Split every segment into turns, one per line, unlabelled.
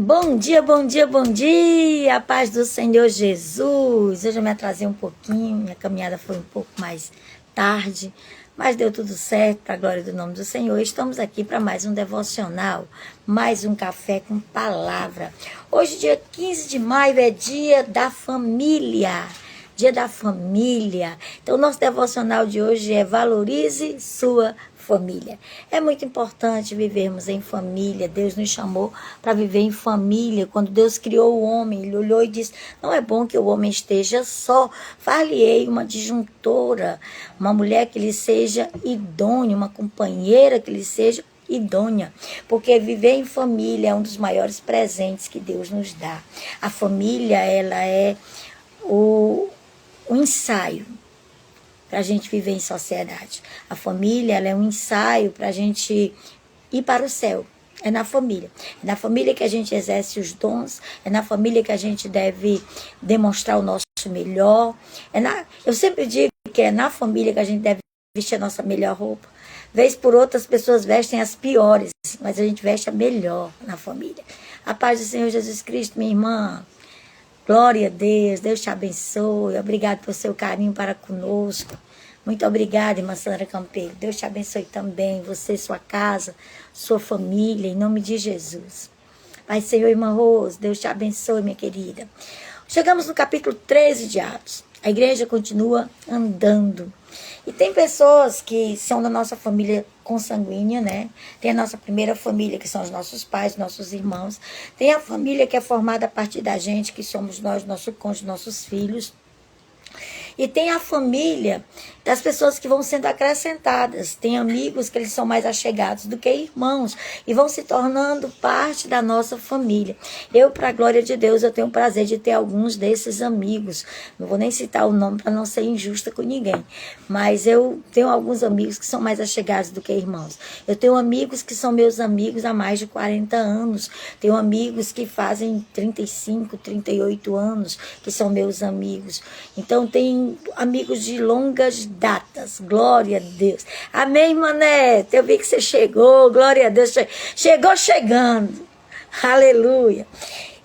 Bom dia, bom dia, bom dia, a paz do Senhor Jesus. Hoje eu me atrasei um pouquinho, minha caminhada foi um pouco mais tarde, mas deu tudo certo, para a glória do nome do Senhor. Estamos aqui para mais um devocional, mais um café com palavra. Hoje, dia 15 de maio, é dia da família. Dia da família. Então, o nosso devocional de hoje é valorize sua família. É muito importante vivermos em família. Deus nos chamou para viver em família. Quando Deus criou o homem, Ele olhou e disse, não é bom que o homem esteja só. Far-lhe-ei uma disjuntora, uma mulher que lhe seja idônea, uma companheira que lhe seja idônea, porque viver em família é um dos maiores presentes que Deus nos dá. A família, ela é o ensaio para a gente viver em sociedade. A família, ela é um ensaio para a gente ir para o céu. É na família. É na família que a gente exerce os dons. É na família que a gente deve demonstrar o nosso melhor. Eu sempre digo que é na família que a gente deve vestir a nossa melhor roupa. Vez por outra, as pessoas vestem as piores, mas a gente veste a melhor na família. A paz do Senhor Jesus Cristo, minha irmã. Glória a Deus, Deus te abençoe, obrigado pelo seu carinho para conosco. Muito obrigada, irmã Sandra Campeiro. Deus te abençoe também, você, sua casa, sua família, em nome de Jesus. Pai, Senhor, irmã Rose, Deus te abençoe, minha querida. Chegamos no capítulo 13 de Atos. A igreja continua andando. E tem pessoas que são da nossa família consanguínea, né? Tem a nossa primeira família, que são os nossos pais, nossos irmãos. Tem a família que é formada a partir da gente, que somos nós, nosso cônjuge, nossos filhos. E tem a família das pessoas que vão sendo acrescentadas. Tem amigos que eles são mais achegados do que irmãos e vão se tornando parte da nossa família. Eu, para a glória de Deus, eu tenho o prazer de ter alguns desses amigos. Não vou nem citar o nome para não ser injusta com ninguém. Mas eu tenho alguns amigos que são mais achegados do que irmãos. Eu tenho amigos que são meus amigos há mais de 40 anos. Tenho amigos que fazem 35, 38 anos, que são meus amigos. Então, tem amigos de longas datas, glória a Deus. Amém, irmã Neta? Eu vi que você chegou, glória a Deus. Chegou chegando, aleluia.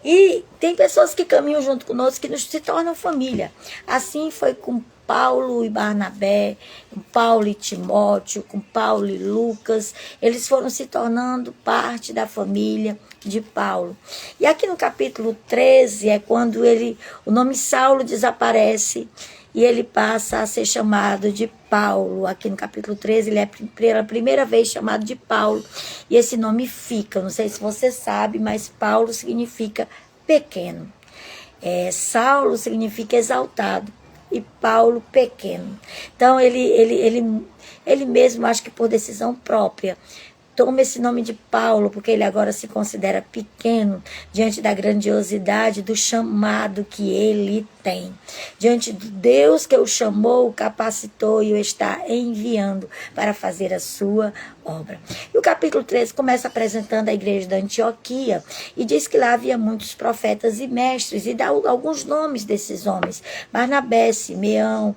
E tem pessoas que caminham junto conosco que nos se tornam família. Assim foi com Paulo e Barnabé, com Paulo e Timóteo, com Paulo e Lucas. Eles foram se tornando parte da família de Paulo. E aqui no capítulo 13 é quando o nome Saulo desaparece e ele passa a ser chamado de Paulo. Aqui no capítulo 13 ele é pela primeira vez chamado de Paulo. E esse nome fica, não sei se você sabe, mas Paulo significa pequeno. Saulo significa exaltado e Paulo pequeno. Então ele mesmo, acho que por decisão própria, toma esse nome de Paulo, porque ele agora se considera pequeno diante da grandiosidade do chamado que ele tem. Diante do Deus que o chamou, o capacitou e o está enviando para fazer a sua obra. E o capítulo 13 começa apresentando a igreja da Antioquia e diz que lá havia muitos profetas e mestres e dá alguns nomes desses homens. Barnabé, Simeão,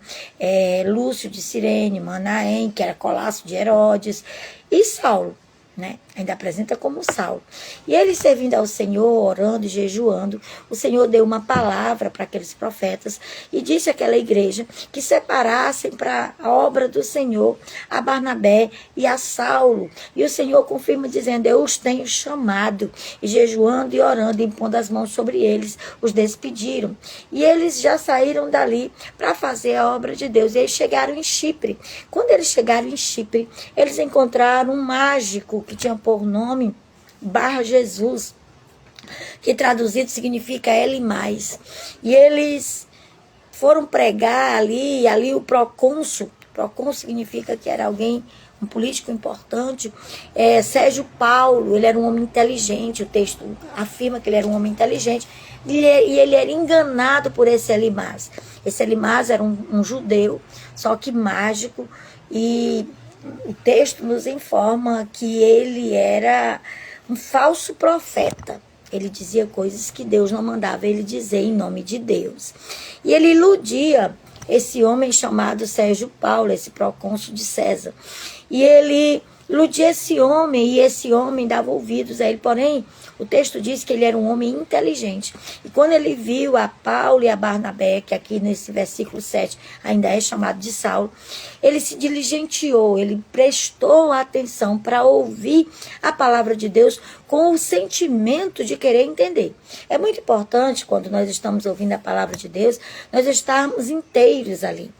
Lúcio de Cirene, Manaém, que era Colasso de Herodes, e Saulo. Né? Ainda apresenta como Saulo. E ele servindo ao Senhor, orando e jejuando, o Senhor deu uma palavra para aqueles profetas e disse àquela igreja que separassem para a obra do Senhor a Barnabé e a Saulo. E o Senhor confirma dizendo, eu os tenho chamado. E jejuando e orando, impondo as mãos sobre eles, os despediram. E eles já saíram dali para fazer a obra de Deus. E eles chegaram em Chipre. Quando eles chegaram em Chipre, eles encontraram um mágico que tinha por nome Bar Jesus, que traduzido significa ele mais. E eles foram pregar ali o procônsul significa que era alguém, um político importante, Sérgio Paulo, ele era um homem inteligente, o texto afirma que ele era um homem inteligente, e ele era enganado por esse Elimás. Esse Elimás era um judeu, só que mágico, e o texto nos informa que ele era um falso profeta. Ele dizia coisas que Deus não mandava ele dizer em nome de Deus. E ele iludia esse homem chamado Sérgio Paulo, esse procônsul de César. E ele iludia esse homem, e esse homem dava ouvidos a ele. Porém, o texto diz que ele era um homem inteligente. E quando ele viu a Paulo e a Barnabé, que aqui nesse versículo 7 ainda é chamado de Saulo, ele se diligenteou, ele prestou atenção para ouvir a palavra de Deus com o sentimento de querer entender. É muito importante, quando nós estamos ouvindo a palavra de Deus, nós estarmos inteiros ali.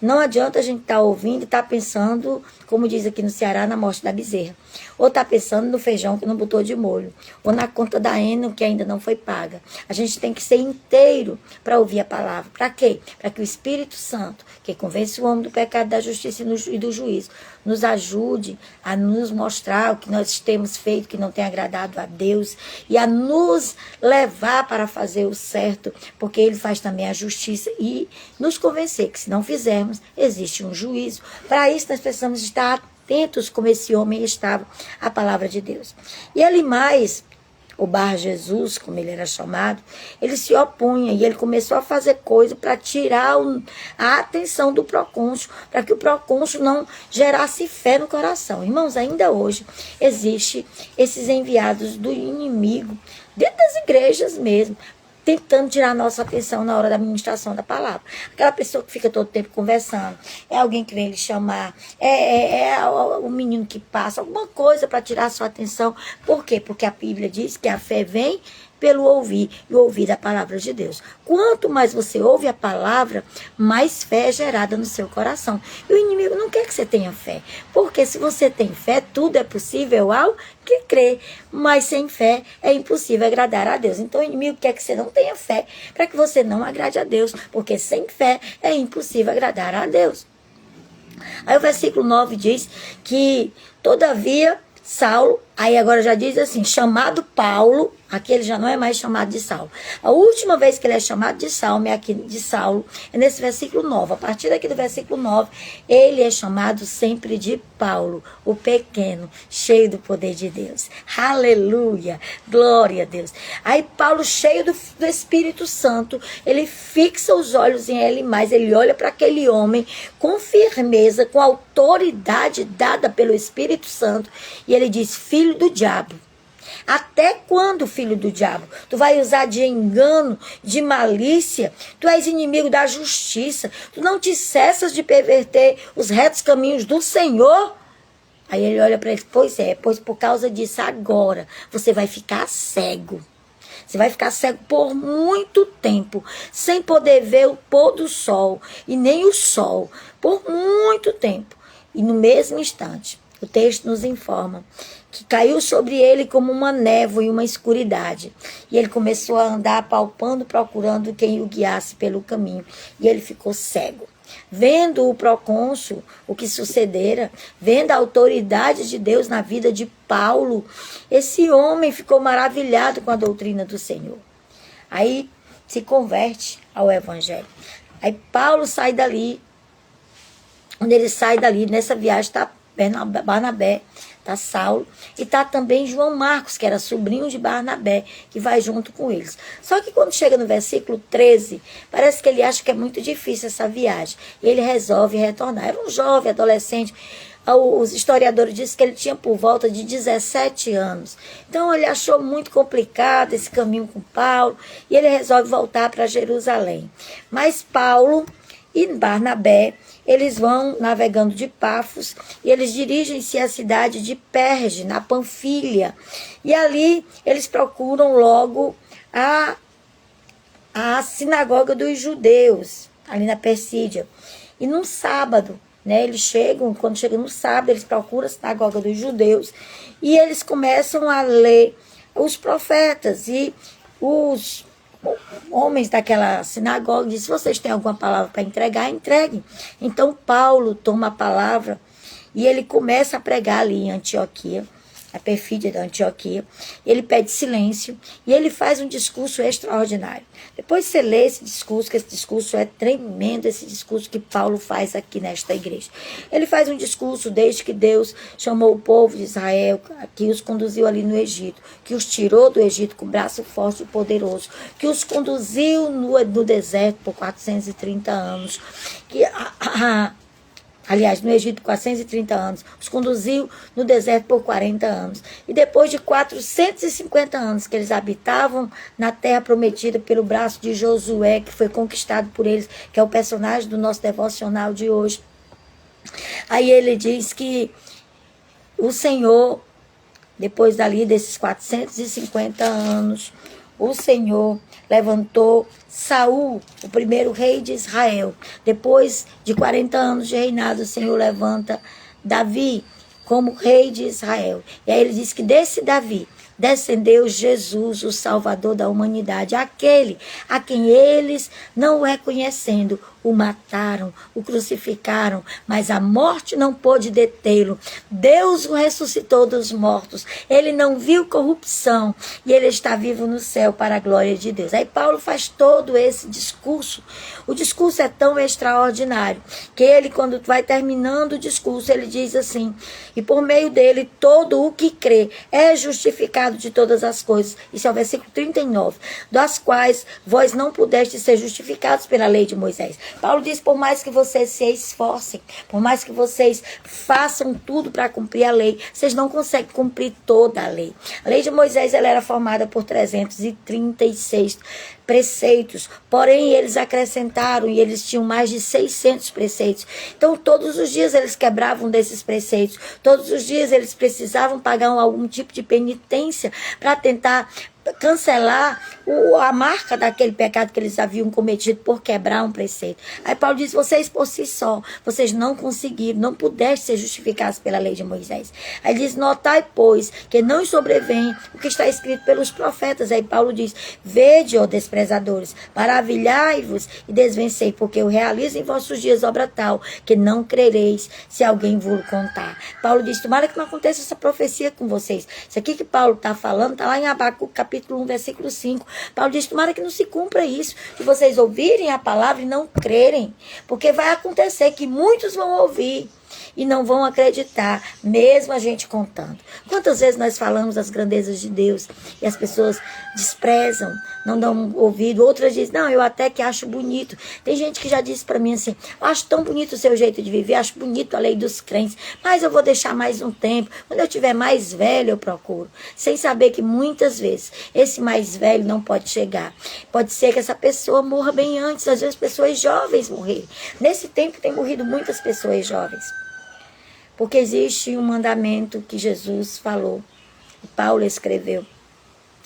Não adianta a gente estar ouvindo e estar pensando, como diz aqui no Ceará, na morte da bezerra. Ou estar pensando no feijão que não botou de molho. Ou na conta da Eno que ainda não foi paga. A gente tem que ser inteiro para ouvir a palavra. Para quê? Para que o Espírito Santo, que convence o homem do pecado, da justiça e do juízo, nos ajude a nos mostrar o que nós temos feito que não tem agradado a Deus e a nos levar para fazer o certo, porque Ele faz também a justiça e nos convencer que se não fizermos, existe um juízo. Para isso nós precisamos estar atentos como esse homem estava à palavra de Deus. E ele mais, o Bar Jesus, como ele era chamado, ele se opunha e ele começou a fazer coisa para tirar a atenção do procônsul, para que o procônsul não gerasse fé no coração. Irmãos, ainda hoje existe esses enviados do inimigo, dentro das igrejas mesmo, tentando tirar a nossa atenção na hora da ministração da palavra. Aquela pessoa que fica todo tempo conversando, é alguém que vem lhe chamar, é o menino que passa, alguma coisa para tirar a sua atenção. Por quê? Porque a Bíblia diz que a fé vem pelo ouvir, e ouvir a palavra de Deus. Quanto mais você ouve a palavra, mais fé é gerada no seu coração. E o inimigo não quer que você tenha fé, porque se você tem fé, tudo é possível ao que crê, mas sem fé é impossível agradar a Deus. Então o inimigo quer que você não tenha fé, para que você não agrade a Deus, porque sem fé é impossível agradar a Deus. Aí o versículo 9 diz que, todavia, Saulo, aí agora já diz assim, chamado Paulo, aqui ele já não é mais chamado de Saulo. A última vez que ele é chamado de Saulo, é nesse versículo 9. A partir daqui do versículo 9, ele é chamado sempre de Paulo, o pequeno, cheio do poder de Deus. Aleluia, glória a Deus. Aí Paulo, cheio do Espírito Santo, ele fixa os olhos em ele mais, ele olha para aquele homem com firmeza, com autoridade dada pelo Espírito Santo, e ele diz, filho do diabo. Até quando, filho do diabo? Tu vai usar de engano, de malícia? Tu és inimigo da justiça. Tu não te cessas de perverter os retos caminhos do Senhor? Aí ele olha para ele, pois por causa disso agora você vai ficar cego. Você vai ficar cego por muito tempo, sem poder ver o pôr do sol e nem o sol, por muito tempo. E no mesmo instante, o texto nos informa que caiu sobre ele como uma névoa e uma escuridade. E ele começou a andar apalpando, procurando quem o guiasse pelo caminho. E ele ficou cego. Vendo o procônsul, o que sucedera, vendo a autoridade de Deus na vida de Paulo, esse homem ficou maravilhado com a doutrina do Senhor. Aí se converte ao evangelho. Aí Paulo sai dali. Quando ele sai dali, nessa viagem está Barnabé, está Saulo, e está também João Marcos, que era sobrinho de Barnabé, que vai junto com eles. Só que quando chega no versículo 13, parece que ele acha que é muito difícil essa viagem. E ele resolve retornar. Era um jovem, adolescente. Os historiadores dizem que ele tinha por volta de 17 anos. Então ele achou muito complicado esse caminho com Paulo, e ele resolve voltar para Jerusalém. Mas Paulo e Barnabé, eles vão navegando de Pafos e eles dirigem-se à cidade de Perge, na Panfilha. E ali eles procuram logo a sinagoga dos judeus, ali na Persídia. E num sábado, eles chegam, quando chegam no sábado, eles procuram a sinagoga dos judeus e eles começam a ler os profetas e os homens daquela sinagoga dizem, se vocês têm alguma palavra para entregar, entreguem. Então Paulo toma a palavra e ele começa a pregar ali em Antioquia, a perfídia da Antioquia. Ele pede silêncio e ele faz um discurso extraordinário. Depois você lê esse discurso, que esse discurso é tremendo, esse discurso que Paulo faz aqui nesta igreja. Ele faz um discurso desde que Deus chamou o povo de Israel, que os conduziu ali no Egito, que os tirou do Egito com braço forte e poderoso, que os conduziu no deserto por 430 anos, que aliás, no Egito por 430 anos, os conduziu no deserto por 40 anos. E depois de 450 anos que eles habitavam na terra prometida pelo braço de Josué, que foi conquistado por eles, que é o personagem do nosso devocional de hoje. Aí ele diz que o Senhor, depois dali desses 450 anos, o Senhor levantou Saul, o primeiro rei de Israel. Depois de 40 anos de reinado, o Senhor levanta Davi como rei de Israel. E aí ele diz que desse Davi descendeu Jesus, o Salvador da humanidade, aquele a quem eles, não o reconhecendo, o mataram, o crucificaram, mas a morte não pôde detê-lo. Deus o ressuscitou dos mortos. Ele não viu corrupção e ele está vivo no céu para a glória de Deus. Aí Paulo faz todo esse discurso. O discurso é tão extraordinário que ele, quando vai terminando o discurso, ele diz assim: e por meio dele todo o que crê é justificado de todas as coisas. Isso é o versículo 39, das quais vós não pudestes ser justificados pela lei de Moisés. Paulo diz: por mais que vocês se esforcem, por mais que vocês façam tudo para cumprir a lei, vocês não conseguem cumprir toda a lei. A lei de Moisés, ela era formada por 336 preceitos, porém eles acrescentaram e eles tinham mais de 600 preceitos. Então todos os dias eles quebravam desses preceitos, todos os dias eles precisavam pagar algum tipo de penitência para tentar cancelar a marca daquele pecado que eles haviam cometido por quebrar um preceito. Aí Paulo diz: vocês por si só, vocês não conseguiram, não puderam ser justificados pela lei de Moisés. Aí diz: notai, pois, que não sobrevém o que está escrito pelos profetas. Aí Paulo diz: vede, ó desprezadores, maravilhai-vos e desvencei, porque eu realizo em vossos dias obra tal, que não crereis se alguém vos contar. Paulo diz: tomara que não aconteça essa profecia com vocês. Isso aqui que Paulo está falando, está lá em Abacuque, capítulo 1, versículo 5. Paulo diz: tomara que não se cumpra isso, de vocês ouvirem a palavra e não crerem, porque vai acontecer que muitos vão ouvir e não vão acreditar, mesmo a gente contando. Quantas vezes nós falamos das grandezas de Deus e as pessoas desprezam, não dão ouvido, outras dizem: não, eu até que acho bonito. Tem gente que já disse para mim assim: eu acho tão bonito o seu jeito de viver, acho bonito a lei dos crentes, mas eu vou deixar mais um tempo, quando eu tiver mais velho eu procuro, sem saber que muitas vezes esse mais velho não pode chegar. Pode ser que essa pessoa morra bem antes, às vezes pessoas jovens morrerem. Nesse tempo tem morrido muitas pessoas jovens, porque existe um mandamento que Jesus falou, e Paulo escreveu,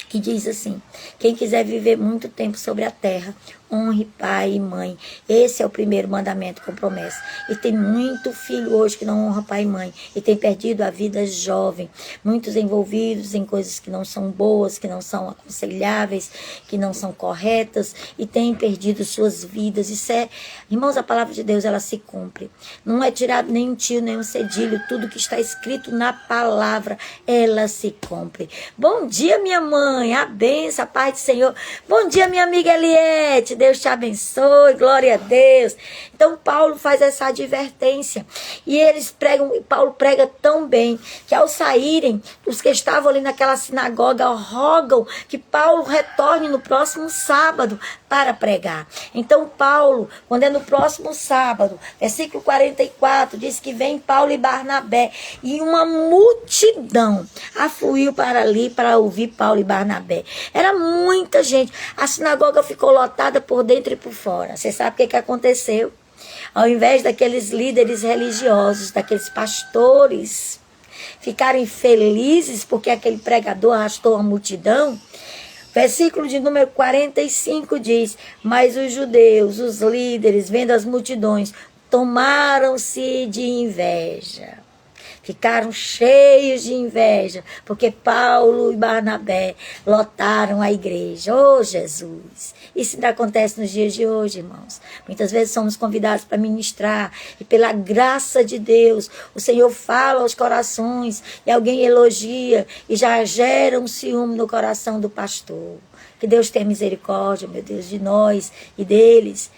que diz assim: quem quiser viver muito tempo sobre a terra, honre pai e mãe. Esse é o primeiro mandamento com promessa. E tem muito filho hoje que não honra pai e mãe e tem perdido a vida jovem. Muitos envolvidos em coisas que não são boas, que não são aconselháveis, que não são corretas e têm perdido suas vidas. Isso é, irmãos, a palavra de Deus, ela se cumpre. Não é tirado nem um tio, nem um cedilho. Tudo que está escrito na palavra, ela se cumpre. Bom dia, minha mãe. A bênção, a paz do Senhor. Bom dia, minha amiga Eliette. Deus te abençoe, glória a Deus. Então Paulo faz essa advertência e eles pregam, e Paulo prega tão bem que ao saírem, os que estavam ali naquela sinagoga rogam que Paulo retorne no próximo sábado para pregar. Então Paulo, quando é no próximo sábado, versículo 44, diz que vem Paulo e Barnabé e uma multidão afluiu para ali para ouvir Paulo e Barnabé. Era muita gente, a sinagoga ficou lotada por dentro e por fora. Você sabe o que aconteceu? Ao invés daqueles líderes religiosos, daqueles pastores, ficarem felizes porque aquele pregador arrastou a multidão, versículo de número 45 diz: mas os judeus, os líderes, vendo as multidões, tomaram-se de inveja. Ficaram cheios de inveja, porque Paulo e Barnabé lotaram a igreja. Oh, Jesus! Isso ainda acontece nos dias de hoje, irmãos. Muitas vezes somos convidados para ministrar e pela graça de Deus, o Senhor fala aos corações e alguém elogia e já gera um ciúme no coração do pastor. Que Deus tenha misericórdia, meu Deus, de nós e deles.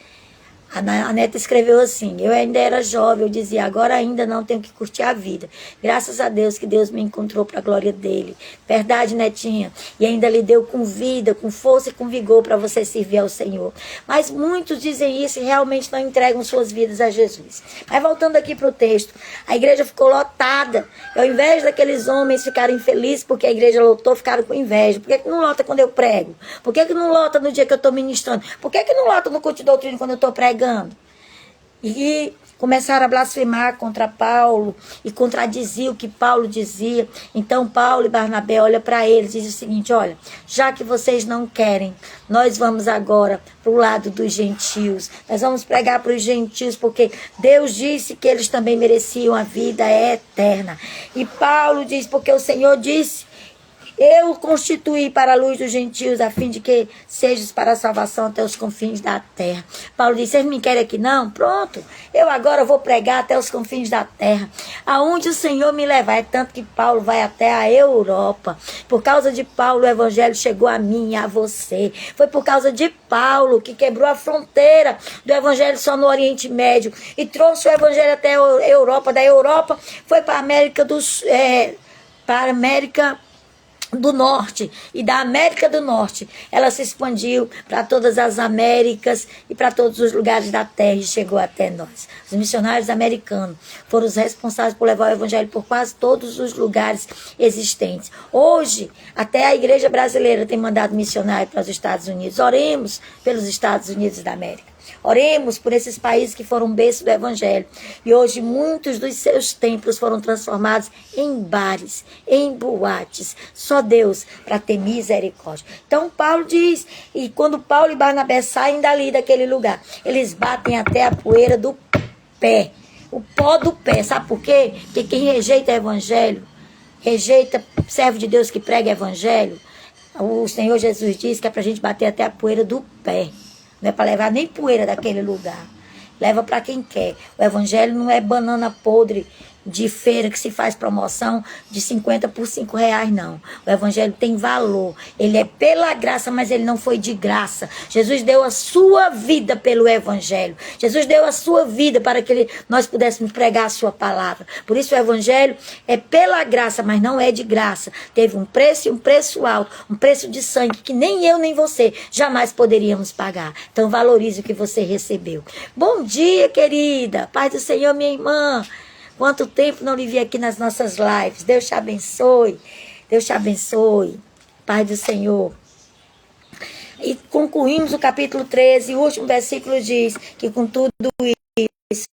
A neta escreveu assim: eu ainda era jovem, eu dizia, agora ainda não tenho que curtir a vida. Graças a Deus que Deus me encontrou para a glória dele. Verdade, netinha? E ainda lhe deu com vida, com força e com vigor para você servir ao Senhor. Mas muitos dizem isso e realmente não entregam suas vidas a Jesus. Mas voltando aqui para o texto, a igreja ficou lotada. E ao invés daqueles homens ficarem felizes porque a igreja lotou, ficaram com inveja. Por que não lota quando eu prego? Por que não lota no dia que eu estou ministrando? Por que não lota no culto de doutrina quando eu estou pregando? E começaram a blasfemar contra Paulo e contradiziam o que Paulo dizia. Então Paulo e Barnabé olham para eles e dizem o seguinte: olha, já que vocês não querem, nós vamos agora para o lado dos gentios. Nós vamos pregar para os gentios porque Deus disse que eles também mereciam a vida eterna. E Paulo diz, porque o Senhor disse: eu constituí para a luz dos gentios, a fim de que sejas para a salvação até os confins da terra. Paulo disse: vocês me querem aqui não? Pronto, eu agora vou pregar até os confins da terra. Aonde o Senhor me levar. É tanto que Paulo vai até a Europa. Por causa de Paulo, o evangelho chegou a mim e a você. Foi por causa de Paulo que quebrou a fronteira do evangelho só no Oriente Médio e trouxe o evangelho até a Europa. Da Europa foi para a América do Norte, e da América do Norte ela se expandiu para todas as Américas e para todos os lugares da terra e chegou até nós. Os missionários americanos foram os responsáveis por levar o evangelho por quase todos os lugares existentes. Hoje, até a igreja brasileira tem mandado missionário para os Estados Unidos. Oremos pelos Estados Unidos da América. Oremos por esses países que foram berço do evangelho. E hoje muitos dos seus templos foram transformados em bares, em boates. Só Deus para ter misericórdia. Então Paulo diz, e quando Paulo e Barnabé saem dali daquele lugar, eles batem até a poeira do pé. O pó do pé. Sabe por quê? Porque quem rejeita o evangelho, rejeita servo de Deus que prega evangelho, o Senhor Jesus diz que é para a gente bater até a poeira do pé. Não é para levar nem poeira daquele lugar. Leva para quem quer. O evangelho não é banana podre de feira que se faz promoção de 50 por R$5, não. O evangelho tem valor. Ele é pela graça, mas ele não foi de graça. Jesus deu a sua vida pelo evangelho. Jesus deu a sua vida para que nós pudéssemos pregar a sua palavra. Por isso o evangelho é pela graça, mas não é de graça. Teve um preço e um preço alto, um preço de sangue que nem eu nem você jamais poderíamos pagar. Então valorize o que você recebeu. Bom dia, querida. Paz do Senhor, minha irmã. Quanto tempo não lhe vi aqui nas nossas lives. Deus te abençoe. Deus te abençoe. Pai do Senhor. E concluímos o capítulo 13. O último versículo diz que com tudo isso,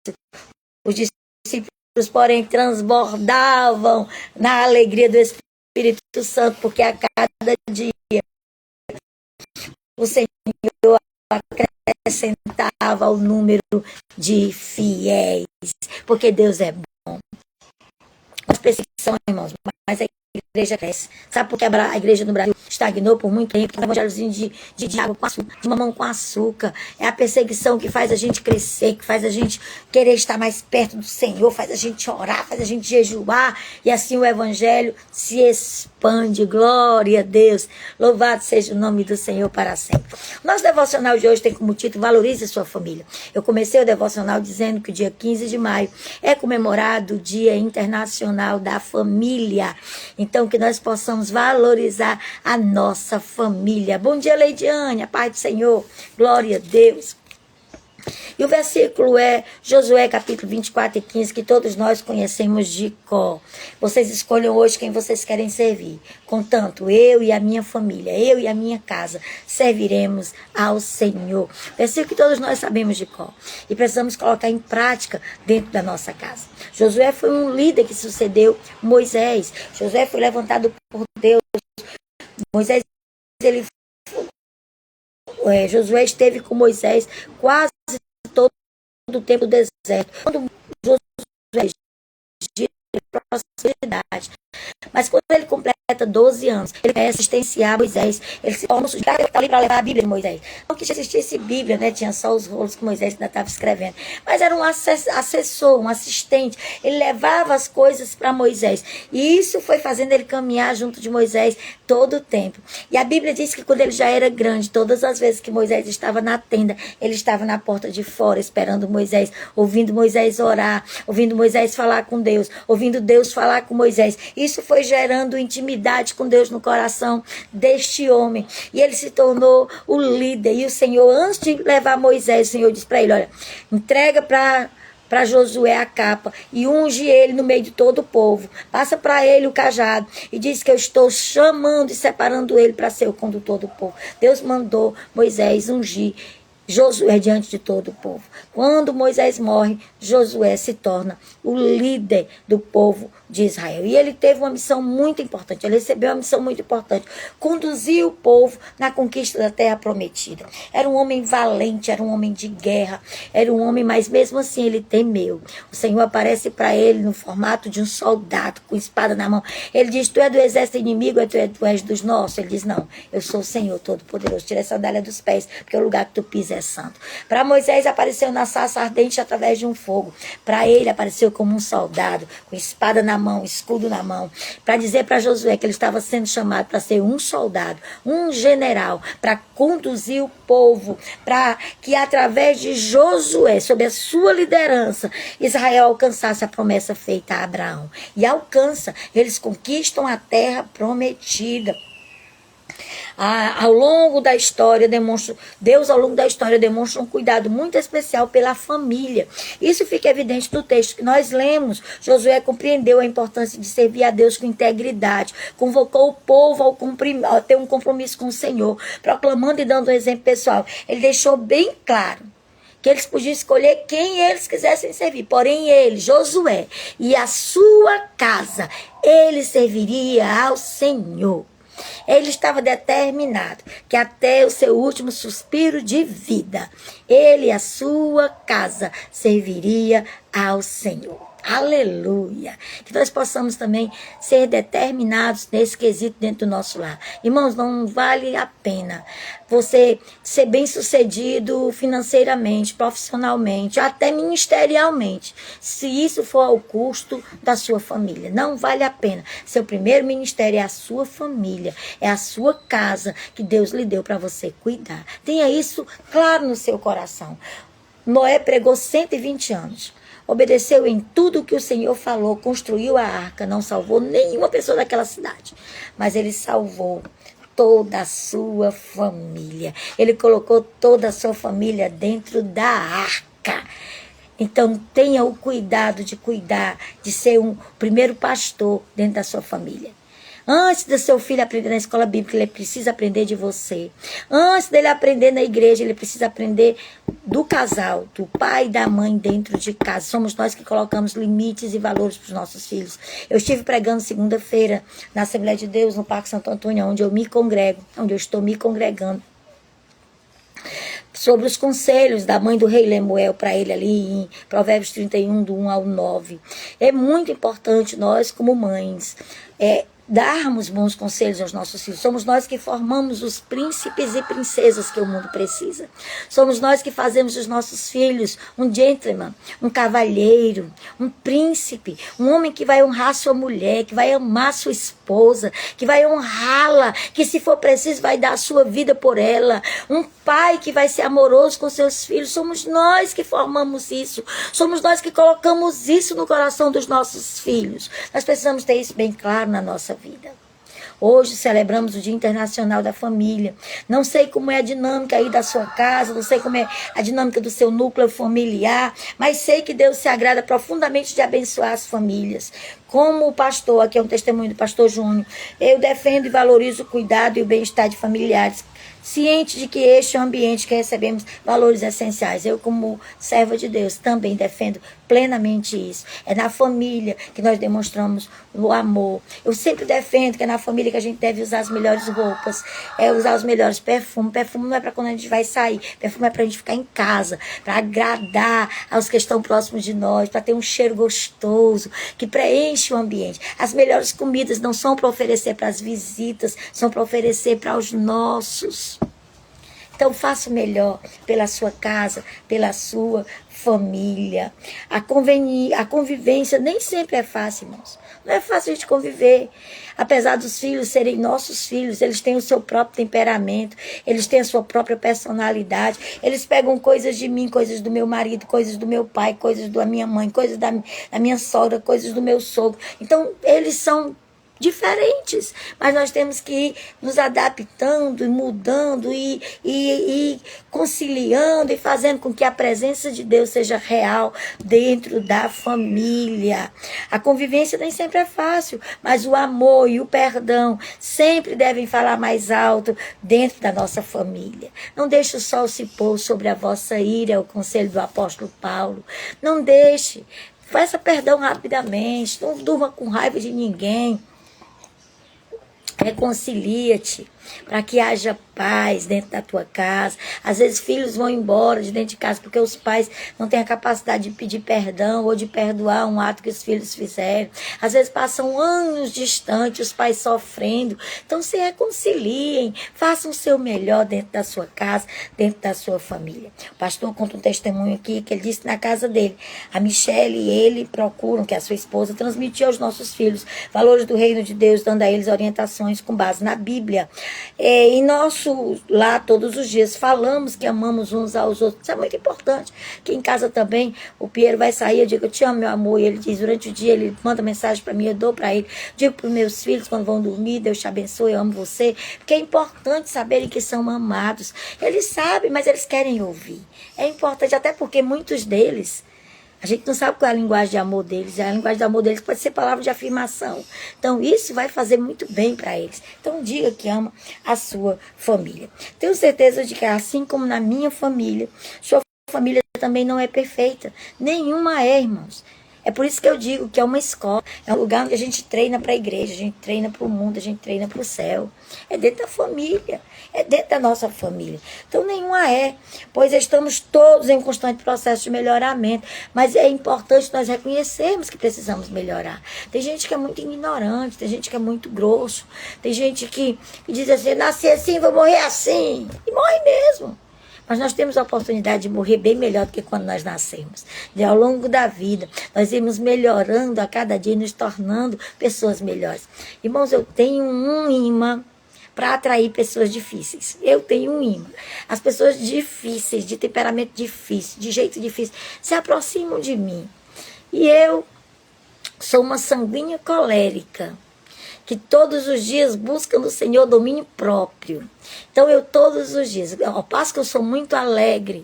os discípulos, porém, transbordavam na alegria do Espírito Santo, porque a cada dia o Senhor acrescentava o número de fiéis. Porque Deus é bom. As perseguições, irmãos, mas a igreja cresce. Sabe por que a igreja no Brasil estagnou por muito tempo? Um evangelhozinho de água com açúcar, de mamão com açúcar. É a perseguição que faz a gente crescer, que faz a gente querer estar mais perto do Senhor, faz a gente orar, faz a gente jejuar, e assim o evangelho se expande. Glória a Deus. Louvado seja o nome do Senhor para sempre. Nosso devocional de hoje tem como título: Valorize sua família. Eu comecei o devocional dizendo que o dia 15 de maio é comemorado o Dia Internacional da Família. Então, que nós possamos valorizar a nossa família. Bom dia, Leidiane, a paz do Senhor. Glória a Deus. E o versículo é Josué capítulo 24 e 15, que todos nós conhecemos de cor. Vocês escolham hoje quem vocês querem servir. Contanto, eu e a minha família, eu e a minha casa, serviremos ao Senhor. Versículo que todos nós sabemos de cor. E precisamos colocar em prática dentro da nossa casa. Josué foi um líder que sucedeu Moisés. Josué foi levantado por Deus. Moisés, Josué esteve com Moisés quase todo o tempo do deserto. Quando Josué gira prosperidade. Mas quando ele completa 12 anos. Ele quer assistenciar Moisés. Ele se torna um sujeito que está ali para levar a Bíblia de Moisés. Não que existisse Bíblia, né? Tinha só os rolos que Moisés ainda estava escrevendo. Mas era um assessor, um assistente. Ele levava as coisas para Moisés. E isso foi fazendo ele caminhar junto de Moisés todo o tempo. E a Bíblia diz que quando ele já era grande, todas as vezes que Moisés estava na tenda, ele estava na porta de fora, esperando Moisés, ouvindo Moisés orar, ouvindo Moisés falar com Deus, ouvindo Deus falar com Moisés. Isso foi gerando intimidade com Deus no coração deste homem. E ele se tornou o líder. E o Senhor, antes de levar Moisés, o Senhor disse para ele, olha, entrega para Josué a capa e unge ele no meio de todo o povo. Passa para ele o cajado e diz que eu estou chamando e separando ele para ser o condutor do povo. Deus mandou Moisés ungir Josué diante de todo o povo. Quando Moisés morre, Josué se torna o líder do povo de Israel. E ele teve uma missão muito importante, ele recebeu uma missão muito importante, conduzir o povo na conquista da terra prometida. Era um homem valente, era um homem de guerra, era um homem, mas mesmo assim ele temeu. O Senhor aparece para ele no formato de um soldado, com espada na mão. Ele diz, tu é do exército inimigo, tu és dos nossos? Ele diz, não, eu sou o Senhor Todo-Poderoso, tira a sandália dos pés, porque o lugar que tu pisas é santo. Para Moisés apareceu na sarça ardente através de um fogo. Para ele apareceu como um soldado, com espada na mão, escudo na mão, para dizer para Josué que ele estava sendo chamado para ser um soldado, um general, para conduzir o povo, para que através de Josué, sob a sua liderança, Israel alcançasse a promessa feita a Abraão. E alcança, eles conquistam a terra prometida. Ao longo da história, Deus ao longo da história demonstra um cuidado muito especial pela família. Isso fica evidente no texto que nós lemos. Josué compreendeu a importância de servir a Deus com integridade, convocou o povo a ter um compromisso com o Senhor, proclamando e dando um exemplo pessoal. Ele deixou bem claro que eles podiam escolher quem eles quisessem servir. Porém, ele, Josué, e a sua casa, ele serviria ao Senhor. Ele estava determinado que até o seu último suspiro de vida, ele e a sua casa serviria ao Senhor. Aleluia! Que nós possamos também ser determinados nesse quesito dentro do nosso lar. Irmãos, não vale a pena você ser bem-sucedido financeiramente, profissionalmente, até ministerialmente, se isso for ao custo da sua família. Não vale a pena. Seu primeiro ministério é a sua família, é a sua casa que Deus lhe deu para você cuidar. Tenha isso claro no seu coração. Noé pregou 120 anos. Obedeceu em tudo que o Senhor falou, construiu a arca, não salvou nenhuma pessoa daquela cidade, mas ele salvou toda a sua família. Ele colocou toda a sua família dentro da arca. Então, tenha o cuidado de cuidar, de ser um primeiro pastor dentro da sua família. Antes do seu filho aprender na escola bíblica, ele precisa aprender de você. Antes dele aprender na igreja, ele precisa aprender do casal, do pai e da mãe dentro de casa. Somos nós que colocamos limites e valores para os nossos filhos. Eu estive pregando segunda-feira na Assembleia de Deus, no Parque Santo Antônio, onde eu me congrego, onde eu estou me congregando, sobre os conselhos da mãe do rei Lemuel para ele ali em Provérbios 31, do 1 ao 9. É muito importante nós, como mães, darmos bons conselhos aos nossos filhos. Somos nós que formamos os príncipes e princesas que o mundo precisa. Somos nós que fazemos dos nossos filhos um gentleman, um cavalheiro, um príncipe, um homem que vai honrar sua mulher, que vai amar sua esposa, que vai honrá-la, que se for preciso vai dar a sua vida por ela. Um pai que vai ser amoroso com seus filhos. Somos nós que formamos isso. Somos nós que colocamos isso no coração dos nossos filhos. Nós precisamos ter isso bem claro na nossa vida. Hoje celebramos o Dia Internacional da Família. Não sei como é a dinâmica aí da sua casa, não sei como é a dinâmica do seu núcleo familiar, mas sei que Deus se agrada profundamente de abençoar as famílias. Como o pastor, aqui é um testemunho do pastor Júnior, eu defendo e valorizo o cuidado e o bem-estar de familiares, ciente de que este é um ambiente que recebemos valores essenciais. Eu, como serva de Deus, também defendo plenamente isso. É na família que nós demonstramos o amor. Eu sempre defendo que é na família que a gente deve usar as melhores roupas, usar os melhores perfumes. Perfume não é para quando a gente vai sair, perfume é para a gente ficar em casa, para agradar aos que estão próximos de nós, para ter um cheiro gostoso, que preenche enche o ambiente. As melhores comidas não são para oferecer para as visitas, são para oferecer para os nossos. Então faça o melhor pela sua casa, pela sua família. A convivência nem sempre é fácil, irmãos. Não é fácil a gente conviver. Apesar dos filhos serem nossos filhos, eles têm o seu próprio temperamento, eles têm a sua própria personalidade, eles pegam coisas de mim, coisas do meu marido, coisas do meu pai, coisas da minha mãe, coisas da minha sogra, coisas do meu sogro. Então, eles são diferentes, mas nós temos que ir nos adaptando e mudando e conciliando e fazendo com que a presença de Deus seja real dentro da família. A convivência nem sempre é fácil, mas o amor e o perdão sempre devem falar mais alto dentro da nossa família. Não deixe o sol se pôr sobre a vossa ira, é o conselho do apóstolo Paulo. Não deixe. Faça perdão rapidamente, não durma com raiva de ninguém. Reconcilia-te para que haja paz dentro da tua casa. Às vezes filhos vão embora de dentro de casa porque os pais não têm a capacidade de pedir perdão ou de perdoar um ato que os filhos fizeram. Às vezes passam anos distantes, os pais sofrendo. Então se reconciliem, façam o seu melhor dentro da sua casa, dentro da sua família. O pastor conta um testemunho aqui que ele disse que na casa dele, a Michele e ele procuram, que é a sua esposa, transmitir aos nossos filhos valores do reino de Deus, dando a eles orientações com base na Bíblia. Em nosso lar, todos os dias, falamos que amamos uns aos outros. Isso é muito importante. Aqui em casa também, o Piero vai sair, eu digo, eu te amo, meu amor. E ele diz, durante o dia, ele manda mensagem para mim, eu dou para ele. Digo para os meus filhos, quando vão dormir, Deus te abençoe, eu amo você. Porque é importante saberem que são amados. Eles sabem, mas eles querem ouvir. É importante, até porque muitos deles, a gente não sabe qual é a linguagem de amor deles. A linguagem de amor deles pode ser palavra de afirmação. Então, isso vai fazer muito bem para eles. Então, diga que ama a sua família. Tenho certeza de que, assim como na minha família, sua família também não é perfeita. Nenhuma é, irmãos. É por isso que eu digo que é uma escola, é um lugar onde a gente treina para a igreja, a gente treina para o mundo, a gente treina para o céu. É dentro da família, é dentro da nossa família. Então nenhuma é, pois estamos todos em um constante processo de melhoramento, mas é importante nós reconhecermos que precisamos melhorar. Tem gente que é muito ignorante, tem gente que é muito grosso, tem gente que diz assim, nasci assim, vou morrer assim, e morre mesmo. Mas nós temos a oportunidade de morrer bem melhor do que quando nós nascemos. E ao longo da vida, nós irmos melhorando a cada dia, nos tornando pessoas melhores. Irmãos, eu tenho um imã para atrair pessoas difíceis. Eu tenho um imã. As pessoas difíceis, de temperamento difícil, de jeito difícil, se aproximam de mim. E eu sou uma sanguínea colérica, que todos os dias busca no Senhor domínio próprio. Então eu todos os dias, ao passo que eu sou muito alegre,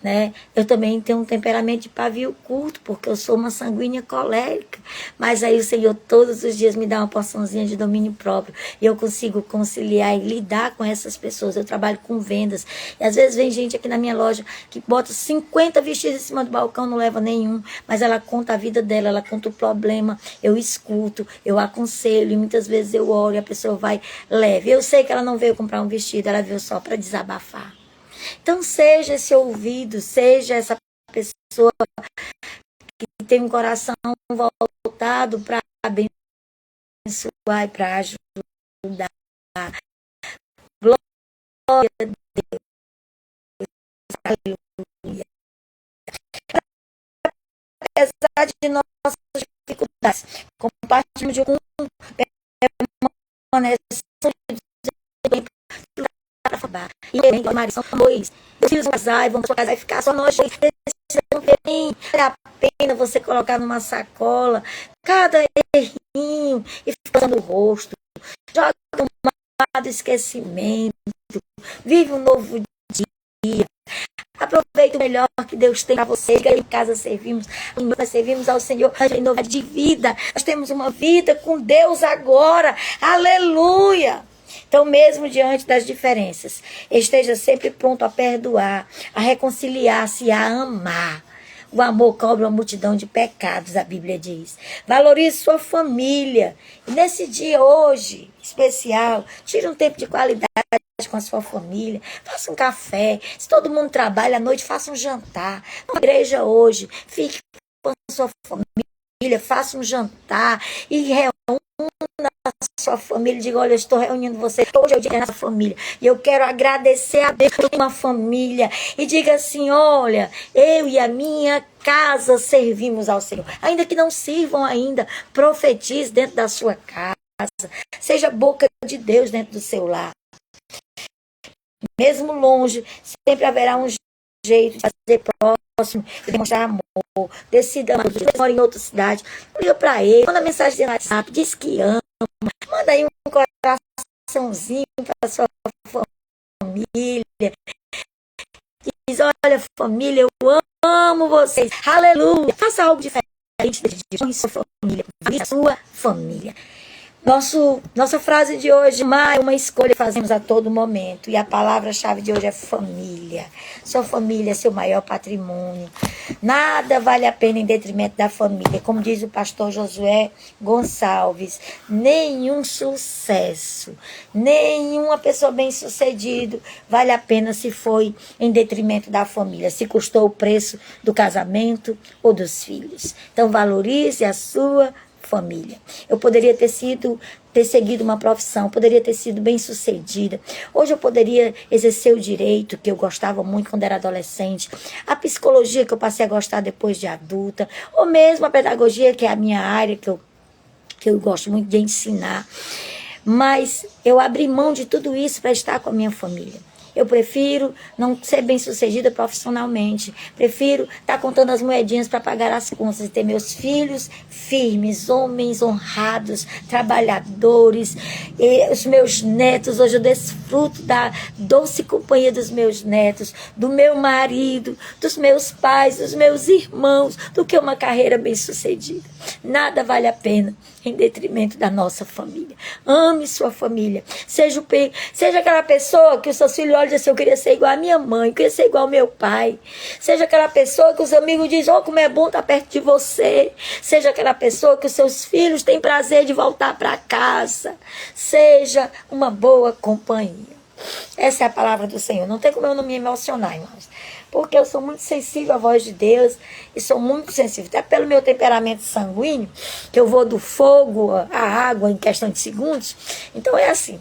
né? Eu também tenho um temperamento de pavio curto, porque eu sou uma sanguínea colérica. Mas aí o Senhor todos os dias me dá uma porçãozinha de domínio próprio. E eu consigo conciliar e lidar com essas pessoas. Eu trabalho com vendas. E às vezes vem gente aqui na minha loja que bota 50 vestidos em cima do balcão, não leva nenhum. Mas ela conta a vida dela, ela conta o problema. Eu escuto, eu aconselho. E muitas vezes eu oro e a pessoa vai leve. Eu sei que ela não veio comprar um vestido, ela veio só para desabafar. Então seja esse ouvido, seja essa pessoa que tem um coração voltado para abençoar e para ajudar. Glória a Deus. Aleluia. Apesar de nossas dificuldades, compartilhamos de um e bem, Maria, são dois. Os filhos vão casar, vão para sua casa, vai ficar só nós. Vale a pena você colocar numa sacola cada errinho e ficar no rosto. Joga no mar do esquecimento. Vive um novo dia. Aproveita o melhor que Deus tem para você. Em casa nós servimos ao Senhor em novidade de vida. Nós temos uma vida com Deus agora. Aleluia! Então, mesmo diante das diferenças, esteja sempre pronto a perdoar, a reconciliar-se, a amar. O amor cobre uma multidão de pecados, a Bíblia diz. Valorize sua família. E nesse dia, hoje, especial, tire um tempo de qualidade com a sua família. Faça um café. Se todo mundo trabalha à noite, faça um jantar. Na igreja hoje, fique com a sua família. faça um jantar e reúna a sua família. Diga, olha, eu estou reunindo vocês, hoje é o dia da nossa família, e eu quero agradecer a Deus por uma família. E diga assim, olha, eu e a minha casa servimos ao Senhor. Ainda que não sirvam ainda, profetize dentro da sua casa. Seja boca de Deus dentro do seu lar. Mesmo longe, sempre haverá um jeito de fazer próximo, de demonstrar amor. Decida, você mora em outra cidade, liga para ele, manda mensagem no WhatsApp, diz que ama, manda aí um coraçãozinho para sua família. Diz, olha família, eu amo vocês, aleluia. Faça algo diferente de sua família, a sua família. Nossa frase de hoje, é uma escolha que fazemos a todo momento. E a palavra-chave de hoje é família. Sua família é seu maior patrimônio. Nada vale a pena em detrimento da família. Como diz o pastor Josué Gonçalves, nenhum sucesso, nenhuma pessoa bem-sucedida vale a pena se foi em detrimento da família, se custou o preço do casamento ou dos filhos. Então valorize a sua família. Eu poderia ter seguido uma profissão, poderia ter sido bem-sucedida. Hoje eu poderia exercer o direito, que eu gostava muito quando era adolescente, a psicologia, que eu passei a gostar depois de adulta, ou mesmo a pedagogia, que é a minha área, que eu gosto muito de ensinar. Mas eu abri mão de tudo isso para estar com a minha família. Eu prefiro não ser bem-sucedida profissionalmente. Prefiro estar contando as moedinhas para pagar as contas e ter meus filhos firmes, homens honrados, trabalhadores. E os meus netos, hoje eu desfruto da doce companhia dos meus netos, do meu marido, dos meus pais, dos meus irmãos, do que uma carreira bem-sucedida. Nada vale a pena em detrimento da nossa família. Ame sua família. Seja aquela pessoa que os seus filhos olham e dizem assim, eu queria ser igual a minha mãe, eu queria ser igual ao meu pai. Seja aquela pessoa que os amigos dizem, oh, como é bom estar perto de você. Seja aquela pessoa que os seus filhos têm prazer de voltar para casa. Seja uma boa companhia. Essa é a palavra do Senhor. Não tem como eu não me emocionar, irmãos. Porque eu sou muito sensível à voz de Deus. E sou muito sensível. Até pelo meu temperamento sanguíneo, que eu vou do fogo à água em questão de segundos. Então é assim.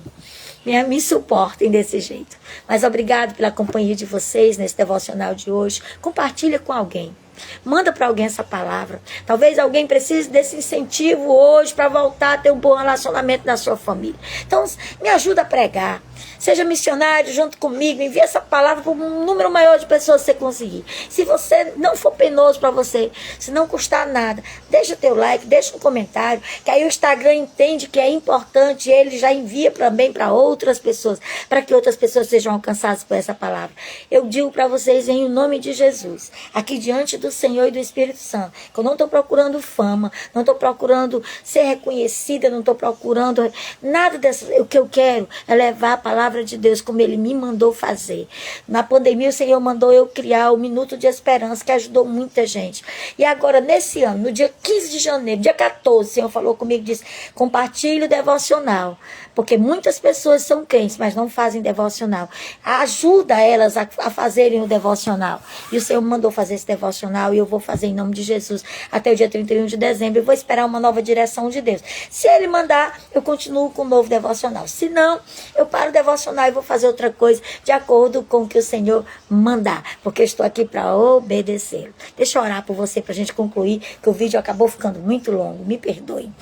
Me suportem desse jeito. Mas obrigado pela companhia de vocês nesse devocional de hoje. Compartilha com alguém. Manda para alguém essa palavra. Talvez alguém precise desse incentivo hoje para voltar a ter um bom relacionamento na sua família. Então, me ajuda a pregar. Seja missionário junto comigo. Envie essa palavra para um número maior de pessoas que você conseguir. Se você não for penoso para você, se não custar nada, deixa teu like, deixa um comentário, que aí o Instagram entende que é importante e ele já envia também para outras pessoas, para que outras pessoas sejam alcançadas por essa palavra. Eu digo para vocês em nome de Jesus, aqui diante do Senhor e do Espírito Santo, que eu não estou procurando fama, não estou procurando ser reconhecida, não estou procurando nada dessas. O que eu quero é levar a palavra de Deus como Ele me mandou fazer. Na pandemia o Senhor mandou eu criar o Minuto de Esperança, que ajudou muita gente. E agora nesse ano, no dia 15 de janeiro, dia 14, o Senhor falou comigo, disse, compartilhe o devocional, porque muitas pessoas são crentes, mas não fazem devocional. Ajuda elas a fazerem o devocional. E o Senhor mandou fazer esse devocional e eu vou fazer em nome de Jesus até o dia 31 de dezembro. Eu vou esperar uma nova direção de Deus. Se Ele mandar, eu continuo com o novo devocional. Se não, eu paro o devocional e vou fazer outra coisa de acordo com o que o Senhor mandar, porque eu estou aqui para obedecer. Deixa eu orar por você para a gente concluir, que o vídeo acabou ficando muito longo, me perdoe.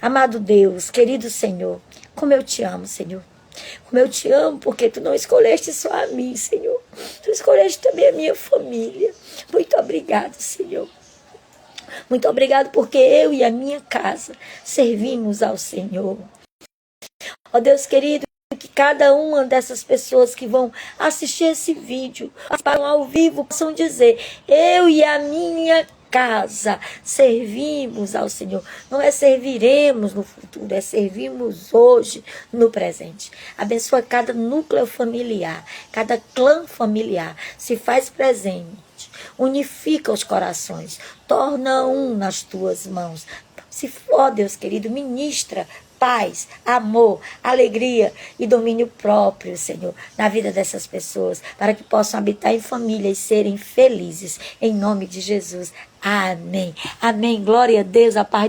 Amado Deus, querido Senhor, como eu te amo, Senhor. Como eu te amo, porque tu não escolheste só a mim, Senhor. Tu escolheste também a minha família. Muito obrigado, Senhor. Muito obrigado porque eu e a minha casa servimos ao Senhor. Ó Deus querido, que cada uma dessas pessoas que vão assistir esse vídeo, ao vivo, possam dizer, eu e a minha casa servimos ao Senhor. Não é serviremos no futuro, é servimos hoje, no presente. Abençoa cada núcleo familiar, cada clã familiar, se faz presente, unifica os corações, torna um nas tuas mãos. Se for, Deus querido, ministra paz, amor, alegria e domínio próprio, Senhor, na vida dessas pessoas, para que possam habitar em família e serem felizes. Em nome de Jesus. Amém. Amém. Glória a Deus. A paz